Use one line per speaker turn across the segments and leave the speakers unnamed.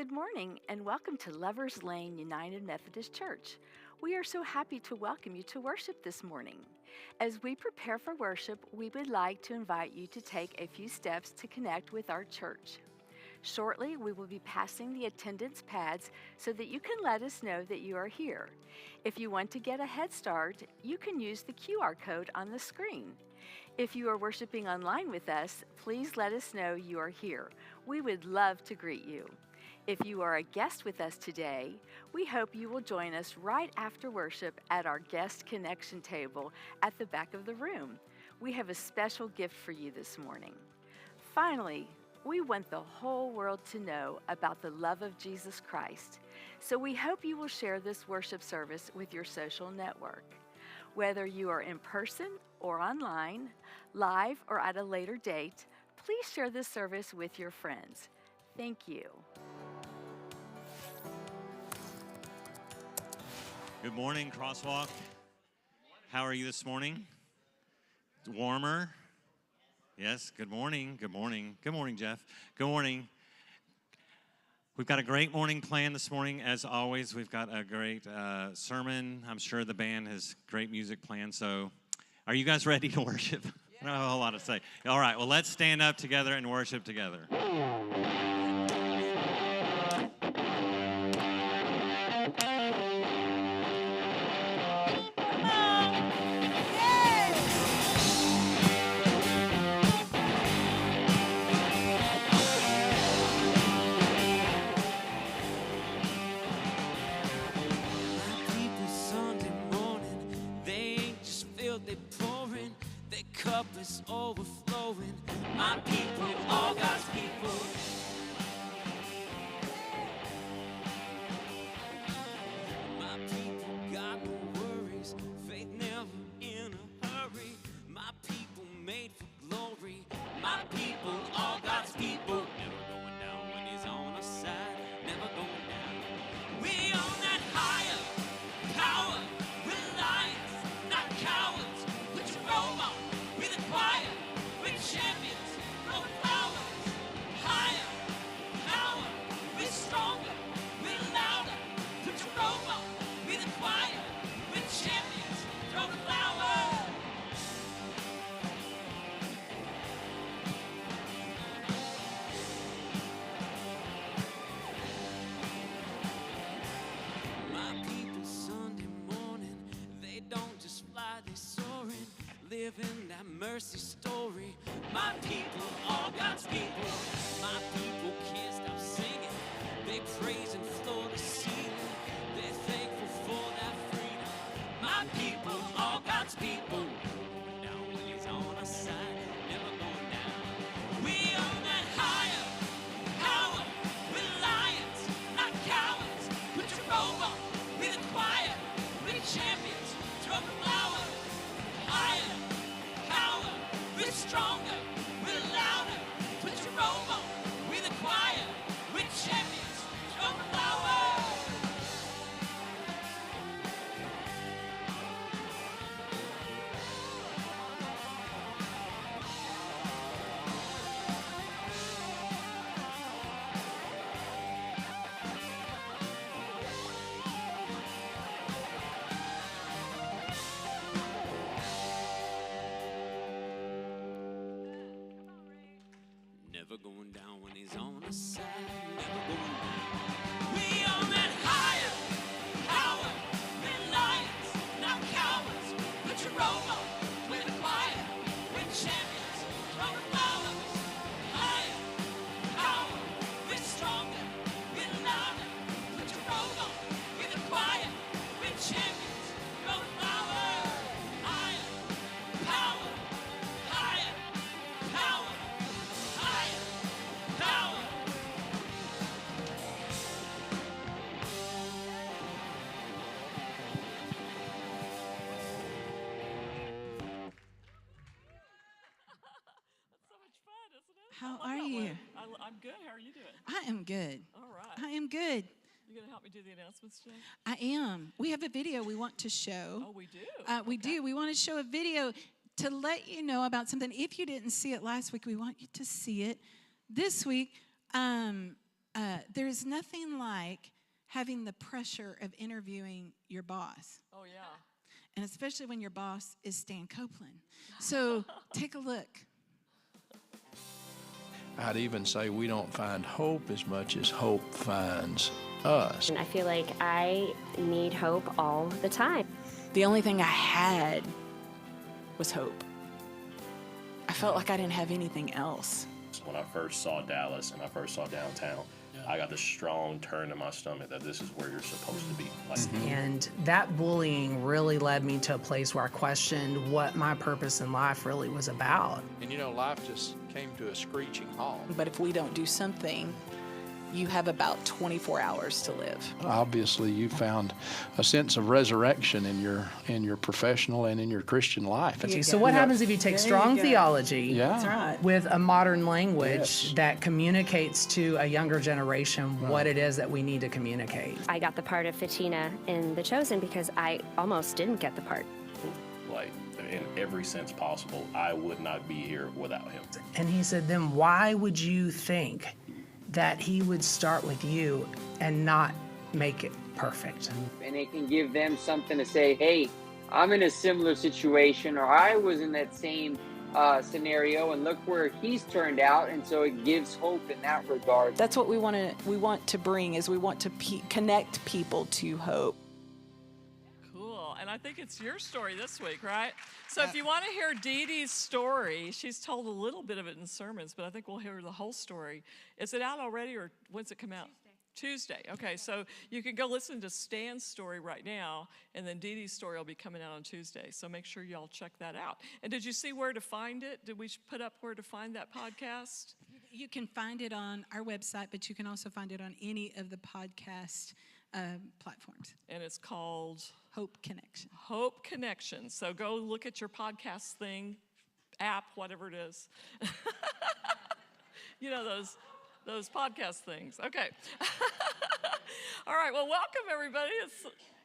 Good morning and welcome to Lovers Lane United Methodist Church. We are so happy to welcome you to worship this morning. As we prepare for worship, we would like to invite you to take a few steps to connect with our church. Shortly, we will be passing the attendance pads so that you can let us know that you are here. If you want to get a head start, you can use the QR code on the screen. If you are worshiping online with us, please let us know you are here. We would love to greet you. If you are a guest with us today, we hope you will join us right after worship at our guest connection table at the back of the room. We have a special gift for you this morning. Finally, we want the whole world to know about the love of Jesus Christ, so we hope you will share this worship service with your social network. Whether you are in person or online, live or at a later date, please share this service with your friends. Thank you.
Good morning, Crosswalk. How are you this morning? Warmer? Yes, good morning, good morning. Good morning, Jeff. Good morning. We've got a great morning planned this morning. As always, we've got a great sermon. I'm sure the band has great music planned. So are you guys ready to worship? I don't have a whole lot to say. All right, well, let's stand up together and worship together.
Cup is overflowing. My people, all God's people. My people got no worries. Faith never in a hurry. My people made for glory. My people, all God's people. Never going down when He's on our side. Never going down. We own that higher power. Reliance, not cowards. Put your robe on. Choir, we're champions, no flowers, higher, power, we're stronger, we're louder, put your robe on, we're the choir, we're champions, throw the flowers. My people Sunday morning, they don't just fly, they soaring. Living that mercy story. My people, all God's people. My people can't stop singing. They praise and floor the ceiling. They're thankful for that freedom. My people, all God's people. Going down when He's on our side, never going down. We own that higher power. We're lions, not cowards. Put your robe on, we're the choir. We're champions, throw the flowers. Higher, power, we're stronger, we're louder. Put your robe on, we're the choir, we're champions, throw the flowers. Never going down when He's on the side. Never going down. We own that higher power. We're lions, not cowards. Put your robe on. We're the choir. We're champions. Throw the flowers. Higher power. We're stronger. We're louder. Put your robe on. We're the choir. We're champions. Throw the flowers. Higher power. Higher power. Power.
That's so much fun, isn't it?
How are you?
I'm good. How are you doing?
I am good.
All right.
I am good.
You going to help me do the announcements, Jen?
I am. We have a video we want to show.
Oh, we do?
We do. We want to show a video to let you know about something. If you didn't see it last week, we want you to see it this week. there's nothing like having the pressure of interviewing your boss.
Oh, yeah.
And especially when your boss is Stan Copeland. So take a look.
I'd even say we don't find hope as much as hope finds us.
And I feel like I need hope all the time.
The only thing I had was hope. I felt like I didn't have anything else.
When I first saw Dallas and I first saw downtown, I got this strong turn in my stomach that this is where you're supposed to be.
And that bullying really led me to a place where I questioned what my purpose in life really was about.
And you know, life just came to a screeching halt.
But if we don't do something, you have about 24 hours to live.
Obviously, you found a sense of resurrection in your professional and in your Christian life.
So what happens if you take strong theology
That's right.
with a modern language that communicates to a younger generation what it is that we need to communicate?
I got the part of Fatina in The Chosen because I almost didn't get the part.
Like, in every sense possible, I would not be here without him.
And he said, then why would you think that he would start with you and not make it perfect?
And it can give them something to say, hey, I'm in a similar situation, or I was in that same scenario, and look where he's turned out. And so it gives hope in that regard.
That's what we want to bring, is we want to connect people to hope.
Cool. And I think it's your story this week, right? So if you want to hear Dee Dee's story, she's told a little bit of it in sermons, but I think we'll hear the whole story. Is it out already, or when's it come out? Tuesday. Okay, so you can go listen to Stan's story right now, and then Dee Dee's story will be coming out on Tuesday. So make sure y'all check that out. And did you see where to find it? Did we put up where to find that podcast?
You can find it on our website, but you can also find it on any of the podcast platforms.
And it's called
Hope Connection.
Hope Connection. So go look at your podcast thing, app, whatever it is. You know, those podcast things. Okay. All right, well, welcome, everybody.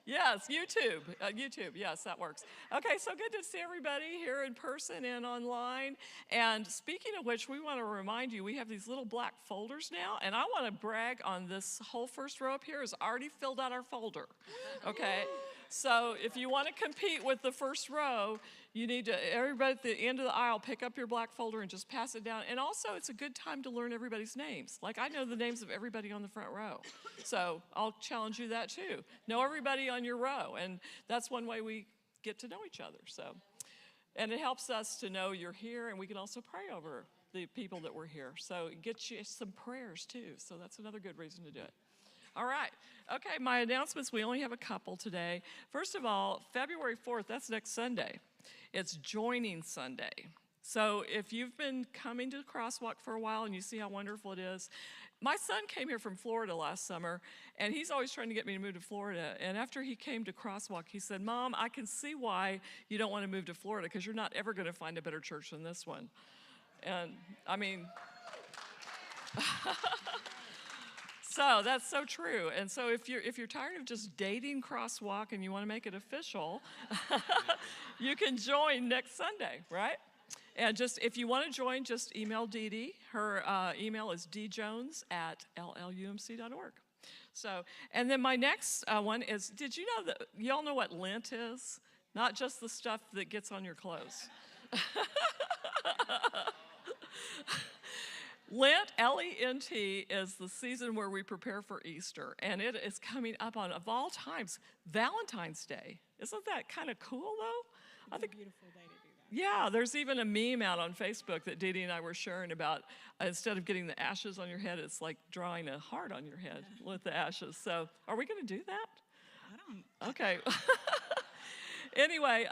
Yes, YouTube. YouTube, yes, that works. Okay, so good to see everybody here in person and online. And speaking of which, we want to remind you, we have these little black folders now, and I want to brag on this whole first row up here has already filled out our folder, okay? So if you want to compete with the first row, you need to, everybody at the end of the aisle, pick up your black folder and just pass it down. And also, it's a good time to learn everybody's names. Like, I know the names of everybody on the front row. So I'll challenge you that too. Know everybody on your row. And that's one way we get to know each other. So, and it helps us to know you're here, and we can also pray over the people that were here. So get you some prayers too. So that's another good reason to do it. All right. Okay, my announcements, we only have a couple today. First of all, February 4th, that's next Sunday. It's Joining Sunday. So if you've been coming to Crosswalk for a while and you see how wonderful it is, my son came here from Florida last summer, and he's always trying to get me to move to Florida. And after he came to Crosswalk, he said, Mom, I can see why you don't want to move to Florida, because you're not ever going to find a better church than this one. And I mean... So that's so true. And so if you're tired of just dating Crosswalk and you want to make it official, you can join next Sunday, right? And just if you want to join, just email Dee Dee. Her email is djones@llumc.org. So, and then my next one is, did you know that y'all know what Lent is? Not just the stuff that gets on your clothes. Lent, L-E-N-T, is the season where we prepare for Easter, and it is coming up on, of all times, Valentine's Day. Isn't that kind of cool, though?
It's a beautiful day to do that.
Yeah, there's even a meme out on Facebook that Dee Dee and I were sharing about, instead of getting the ashes on your head, it's like drawing a heart on your head with the ashes. So are we going to do that?
I don't.
Okay. Anyway,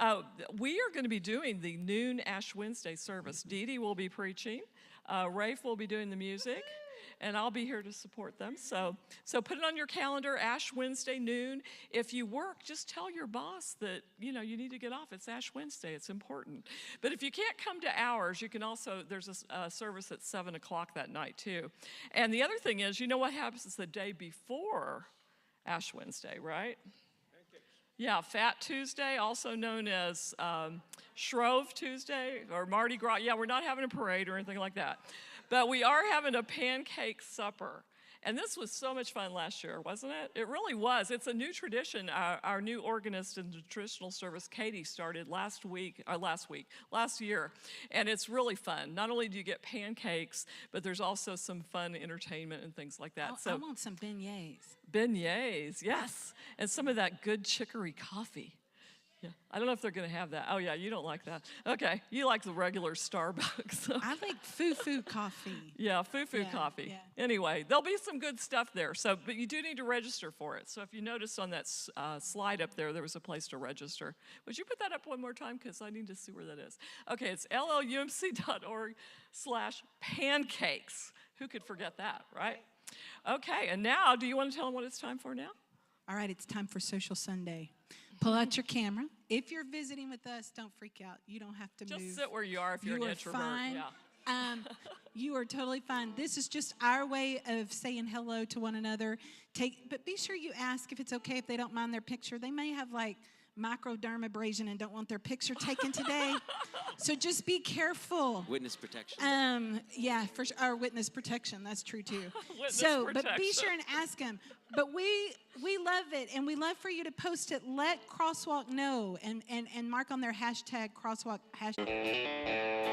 we are going to be doing the noon Ash Wednesday service. Dee Dee will be preaching. Rafe will be doing the music, and I'll be here to support them. So put it on your calendar, Ash Wednesday noon. If you work, just tell your boss that, you need to get off. It's Ash Wednesday. It's important. But if you can't come to ours, you can also, there's a service at 7 o'clock that night, too. And the other thing is, you know what happens the day before Ash Wednesday, right? Yeah, Fat Tuesday, also known as Shrove Tuesday or Mardi Gras. Yeah, we're not having a parade or anything like that. But we are having a pancake supper. And this was so much fun last year, wasn't it? It really was. It's a new tradition. Our new organist in the traditional service, Katie, started last year. And it's really fun. Not only do you get pancakes, but there's also some fun entertainment and things like that.
I want some beignets.
Beignets, yes. And some of that good chicory coffee. Yeah, I don't know if they're going to have that. Oh, yeah, you don't like that. Okay, you like the regular Starbucks.
I like foo-foo coffee.
Yeah, foo-foo coffee.
Yeah.
Anyway, there'll be some good stuff there. So, but you do need to register for it. So if you notice on that slide up there, there was a place to register. Would you put that up one more time? Because I need to see where that is. Okay, it's llumc.org/pancakes. Who could forget that, right? Okay, and now, do you want to tell them what it's time for now?
All right, it's time for Social Sunday. Pull out your camera. If you're visiting with us, don't freak out. You don't have to move.
Just sit where you are if you're an introvert.
Fine.
Yeah.
You are totally fine. This is just our way of saying hello to one another. But be sure you ask if it's okay if they don't mind their picture. They may have like microdermabrasion and don't want their picture taken today. So just be careful.
Witness protection.
Yeah, for our witness protection. That's true too.
But
be sure and ask them. But we love it, and we love for you to post it. Let Crosswalk know and mark on their hashtag Crosswalk hashtag.